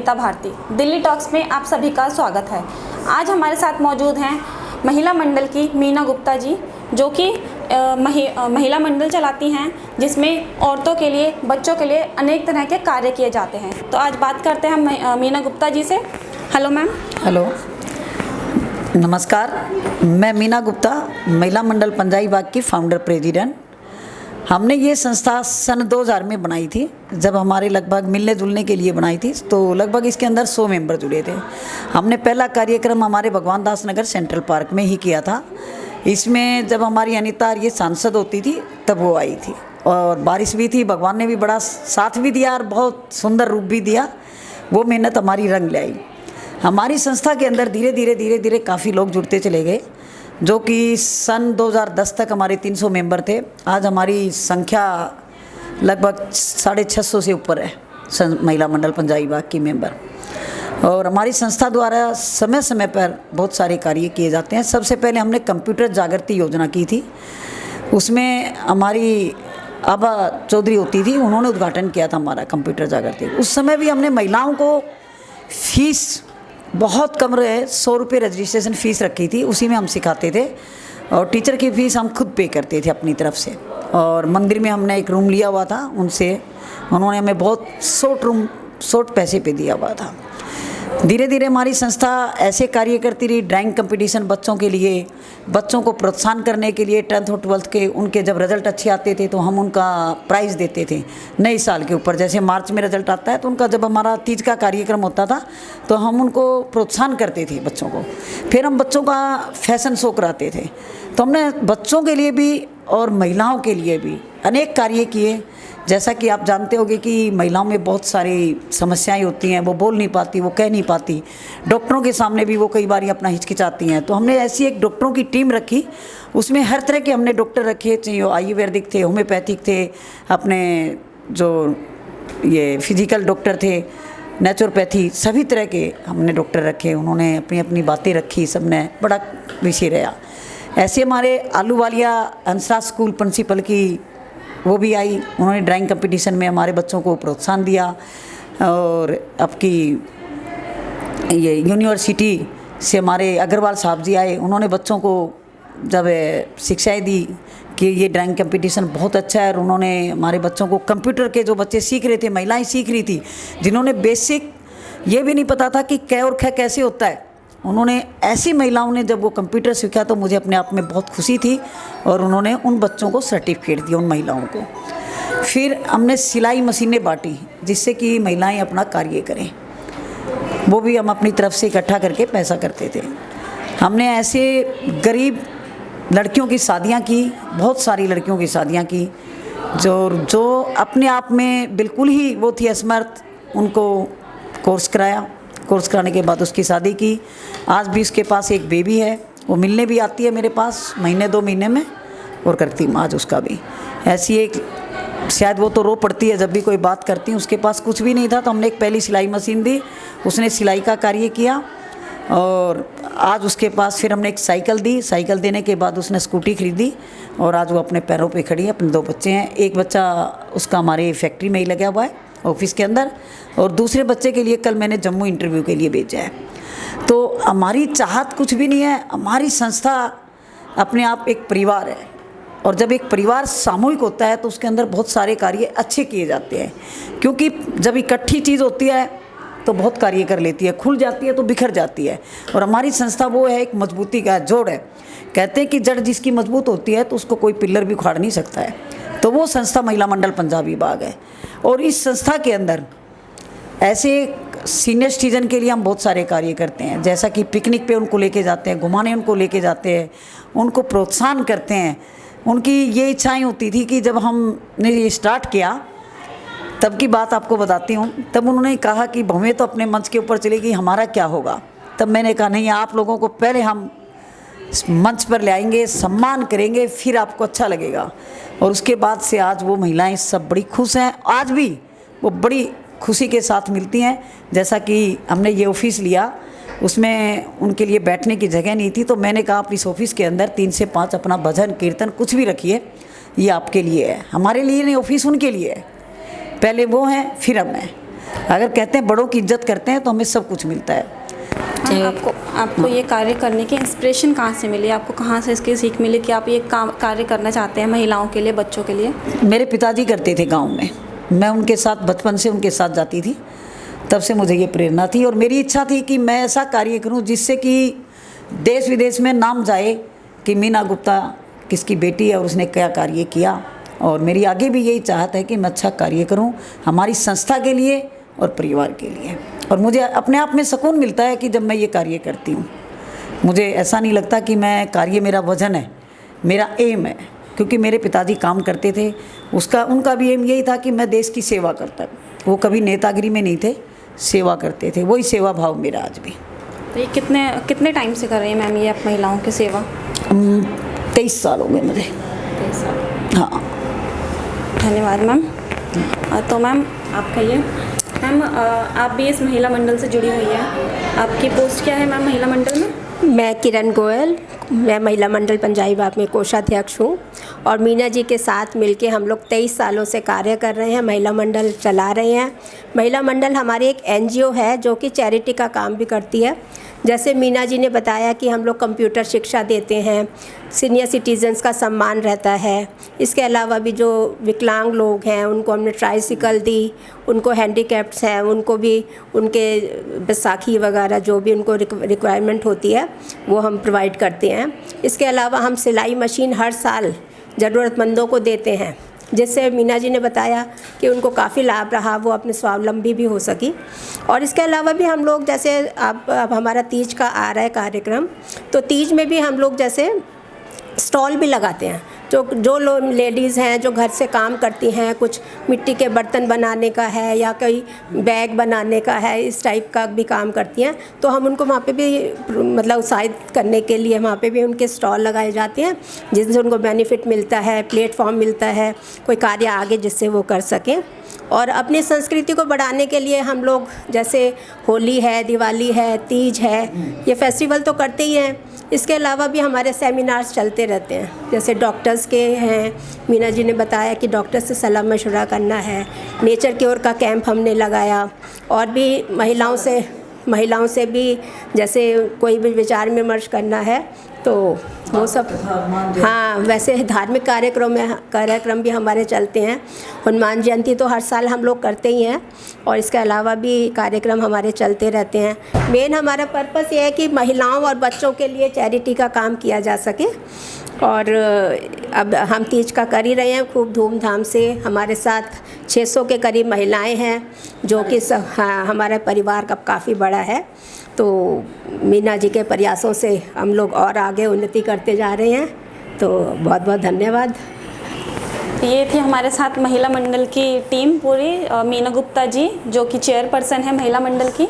Anita Bharti. Delhi talks में आप सभी का स्वागत है। आज हमारे साथ मौजूद हैं महिला मंडल की मीना गुप्ता जी, जो कि महिला मंडल चलाती हैं, जिसमें औरतों के लिए, बच्चों के लिए अनेक तरह के कार्य किए जाते हैं। तो आज बात करते हैं हम मीना गुप्ता जी से। Hello ma'am. हेलो, नमस्कार। मैं मीना गुप्ता, महिला मंडल पंजाई बाग की फाउंडर प्रेसिडेंट। हमने ये संस्था सन 2000 में बनाई थी, जब हमारे लगभग मिलने जुलने के लिए बनाई थी। तो लगभग इसके अंदर 100 मेंबर जुड़े थे। हमने पहला कार्यक्रम हमारे भगवान दास नगर सेंट्रल पार्क में ही किया था। इसमें जब हमारी अनीता ये सांसद होती थी तब वो आई थी, और बारिश भी थी, भगवान ने भी बड़ा साथ भी दिया और बहुत सुंदर रूप भी दिया। वो मेहनत हमारी रंग ले आई। हमारी संस्था के अंदर धीरे धीरे काफ़ी लोग जुड़ते चले गए, जो कि सन 2010 तक हमारे 300 मेंबर थे। आज हमारी संख्या लगभग 650 से ऊपर है महिला मंडल पंजाई बाग की मेंबर। और हमारी संस्था द्वारा समय समय पर बहुत सारे कार्य किए जाते हैं। सबसे पहले हमने कंप्यूटर जागृति योजना की थी। उसमें हमारी आबा चौधरी होती थी, उन्होंने उद्घाटन किया था हमारा कंप्यूटर जागृति। उस समय भी हमने महिलाओं को फीस बहुत कम रहे, 100 रुपये रजिस्ट्रेशन फ़ीस रखी थी, उसी में हम सिखाते थे। और टीचर की फ़ीस हम खुद पे करते थे अपनी तरफ से। और मंदिर में हमने एक रूम लिया हुआ था उनसे, उन्होंने हमें बहुत शॉर्ट पैसे पे दिया हुआ था। धीरे धीरे हमारी संस्था ऐसे कार्य करती रही। ड्राइंग कंपटीशन बच्चों के लिए, बच्चों को प्रोत्साहन करने के लिए 10th और 12th के उनके जब रिज़ल्ट अच्छे आते थे तो हम उनका प्राइज़ देते थे नए साल के ऊपर। जैसे मार्च में रिज़ल्ट आता है तो उनका जब हमारा तीज का कार्यक्रम होता था तो हम उनको प्रोत्साहन करते थे बच्चों को। फिर हम बच्चों का फैशन शो कराते थे। तो हमने बच्चों के लिए भी और महिलाओं के लिए भी अनेक कार्य किए। जैसा कि आप जानते होंगे कि महिलाओं में बहुत सारी समस्याएं होती हैं, वो बोल नहीं पाती, वो कह नहीं पाती। डॉक्टरों के सामने भी वो कई बार अपना हिचकिचाती हैं। तो हमने ऐसी एक डॉक्टरों की टीम रखी, उसमें हर तरह के हमने डॉक्टर रखे, चाहे वो आयुर्वेदिक थे, होम्योपैथिक थे, अपने जो ये फिजिकल डॉक्टर थे, नेचुरोपैथी, सभी तरह के हमने डॉक्टर रखे। उन्होंने अपनी अपनी बातें रखी, सब ने बड़ा विषय रहा। ऐसे हमारे आलू वालिया हंसराज स्कूल प्रिंसिपल की वो भी आई, उन्होंने ड्राइंग कंपटीशन में हमारे बच्चों को प्रोत्साहन दिया। और आपकी ये यूनिवर्सिटी से हमारे अग्रवाल साहब जी आए, उन्होंने बच्चों को जब शिक्षाएं दी कि ये ड्राइंग कंपटीशन बहुत अच्छा है। और उन्होंने हमारे बच्चों को कंप्यूटर के जो बच्चे सीख रहे थे, महिलाएं सीख रही थी, जिन्होंने बेसिक ये भी नहीं पता था कि क और ख कैसे होता है, उन्होंने ऐसी महिलाओं ने जब वो कंप्यूटर सीखा तो मुझे अपने आप में बहुत खुशी थी। और उन्होंने उन बच्चों को सर्टिफिकेट दिया, उन महिलाओं को। फिर हमने सिलाई मशीनें बांटी, जिससे कि महिलाएं अपना कार्य करें। वो भी हम अपनी तरफ से इकट्ठा करके पैसा करते थे। हमने ऐसे गरीब लड़कियों की शादियां की, बहुत सारी लड़कियों की शादियां की, जो अपने आप में बिल्कुल ही वो थी असमर्थ। उनको कोर्स कराया, कोर्स कराने के बाद उसकी शादी की। आज भी उसके पास एक बेबी है, वो मिलने भी आती है मेरे पास महीने 2 महीने में, और करती हूँ आज उसका भी। ऐसी एक, शायद वो तो रो पड़ती है जब भी कोई बात करती हूँ। उसके पास कुछ भी नहीं था तो हमने एक पहली सिलाई मशीन दी, उसने सिलाई का कार्य किया। और आज उसके पास फिर हमने एक साइकिल दी, साइकिल देने के बाद उसने स्कूटी खरीदी, और आज वो अपने पैरों पे खड़ी है। अपने 2 बच्चे हैं, एक बच्चा उसका हमारे फैक्ट्री में ही लगा हुआ है ऑफिस के अंदर, और दूसरे बच्चे के लिए कल मैंने जम्मू इंटरव्यू के लिए भेजा है। तो हमारी चाहत कुछ भी नहीं है, हमारी संस्था अपने आप एक परिवार है। और जब एक परिवार सामूहिक होता है तो उसके अंदर बहुत सारे कार्य अच्छे किए जाते हैं, क्योंकि जब इकट्ठी चीज़ होती है तो बहुत कार्य कर लेती है, खुल जाती है तो बिखर जाती है। और हमारी संस्था वो है, एक मजबूती का जोड़ है। कहते हैं कि जड़ जिसकी मजबूत होती है तो उसको कोई पिल्लर भी उखाड़ नहीं सकता है। तो वो संस्था महिला मंडल पंजाबी बाग है। और इस संस्था के अंदर ऐसे सीनियर सिटीजन के लिए हम बहुत सारे कार्य करते हैं, जैसा कि पिकनिक पे उनको लेके जाते हैं, घुमाने उनको लेके जाते हैं, उनको प्रोत्साहन करते हैं। उनकी ये इच्छाएं होती थी कि जब हमने ये स्टार्ट किया, तब की बात आपको बताती हूँ। तब उन्होंने कहा कि भवें तो अपने मंच के ऊपर चलेगी, हमारा क्या होगा। तब मैंने कहा नहीं, आप लोगों को पहले हम मंच पर ले आएंगे, सम्मान करेंगे, फिर आपको अच्छा लगेगा। और उसके बाद से आज वो महिलाएं सब बड़ी खुश हैं। आज भी वो बड़ी खुशी के साथ मिलती हैं। जैसा कि हमने ये ऑफिस लिया, उसमें उनके लिए बैठने की जगह नहीं थी, तो मैंने कहा आप इस ऑफिस के अंदर 3 से 5 अपना भजन कीर्तन कुछ भी रखिए, ये आपके लिए है, हमारे लिए नहीं, ऑफिस उनके लिए है। पहले वो हैं फिर हम हैं। अगर कहते हैं बड़ों की इज्जत करते हैं तो हमें सब कुछ मिलता है। आपको ये कार्य करने की इंस्पिरेशन कहाँ से मिली? आपको कहाँ से इसकी सीख मिली कि आप ये कार्य करना चाहते हैं महिलाओं के लिए, बच्चों के लिए? मेरे पिताजी करते थे गांव में, मैं उनके साथ बचपन से उनके साथ जाती थी, तब से मुझे ये प्रेरणा थी और मेरी इच्छा थी कि मैं ऐसा कार्य करूं जिससे कि देश विदेश में नाम जाए कि मीना गुप्ता किसकी बेटी है और उसने क्या कार्य किया। और मेरी आगे भी यही चाहत है कि मैं अच्छा कार्य करूं हमारी संस्था के लिए और परिवार के लिए। और मुझे अपने आप में सुकून मिलता है कि जब मैं ये कार्य करती हूँ, मुझे ऐसा नहीं लगता कि मैं कार्य मेरा वजन है, मेरा एम है। क्योंकि मेरे पिताजी काम करते थे, उनका भी एम यही था कि मैं देश की सेवा करता। वो कभी नेतागिरी में नहीं थे, सेवा करते थे, वही सेवा भाव मेरा आज भी। तो ये कितने टाइम से कर रही हैं मैम ये आप महिलाओं की सेवा? 23 साल हो गए मुझे। 23 साल। हाँ, धन्यवाद मैम। तो मैम आप कहिए, मैम आप भी इस महिला मंडल से जुड़ी हुई हैं, आपकी पोस्ट क्या है मैम महिला मंडल में? मैं किरण गोयल, मैं महिला मंडल पंजाई बाग में कोषाध्यक्ष हूँ और मीना जी के साथ मिलके हम लोग 23 सालों से कार्य कर रहे हैं, महिला मंडल चला रहे हैं। महिला मंडल हमारी एक एनजीओ है जो कि चैरिटी का काम भी करती है। जैसे मीना जी ने बताया कि हम लोग कंप्यूटर शिक्षा देते हैं, सीनियर सिटीजन्स का सम्मान रहता है। इसके अलावा भी जो विकलांग लोग हैं उनको हमने ट्राइसिकल दी, उनको हैंडीकैप्ड्स हैं उनको भी उनके बैसाखी वगैरह जो भी उनको रिक्वायरमेंट होती है वो हम प्रोवाइड करते हैं। इसके अलावा हम सिलाई मशीन हर साल ज़रूरतमंदों को देते हैं, जिससे मीना जी ने बताया कि उनको काफ़ी लाभ रहा, वो अपने स्वावलंबी भी हो सकी। और इसके अलावा भी हम लोग जैसे अब हमारा तीज का आ रहा है कार्यक्रम, तो तीज में भी हम लोग जैसे स्टॉल भी लगाते हैं। जो लोग लेडीज़ हैं जो घर से काम करती हैं, कुछ मिट्टी के बर्तन बनाने का है या कोई बैग बनाने का है, इस टाइप का भी काम करती हैं, तो हम उनको वहाँ पे भी मतलब उत्साहित करने के लिए वहाँ पे भी उनके स्टॉल लगाए जाते हैं, जिनसे उनको बेनिफिट मिलता है, प्लेटफॉर्म मिलता है, कोई कार्य आगे जिससे वो कर सकें। और अपनी संस्कृति को बढ़ाने के लिए हम लोग जैसे होली है, दिवाली है, तीज है, ये फेस्टिवल तो करते ही हैं। इसके अलावा भी हमारे सेमिनार्स चलते रहते हैं, जैसे डॉक्टर्स के हैं, मीना जी ने बताया कि डॉक्टर से सलाह मशवरा करना है, नेचर क्योर का कैंप हमने लगाया। और भी महिलाओं से भी जैसे कोई भी विचार विमर्श करना है तो वो सब। हाँ, वैसे धार्मिक कार्यक्रम भी हमारे चलते हैं। हनुमान जयंती तो हर साल हम लोग करते ही हैं और इसके अलावा भी कार्यक्रम हमारे चलते रहते हैं। मेन हमारा पर्पस ये है कि महिलाओं और बच्चों के लिए चैरिटी का काम किया जा सके। और अब हम तीज का कर ही रहे हैं खूब धूमधाम से। हमारे साथ 600 के करीब महिलाएं हैं जो कि हमारा परिवार का काफ़ी बड़ा है। तो मीना जी के प्रयासों से हम लोग और आगे उन्नति करते जा रहे हैं। तो बहुत बहुत धन्यवाद। ये थी हमारे साथ महिला मंडल की टीम पूरी, मीना गुप्ता जी जो कि चेयरपर्सन है महिला मंडल की।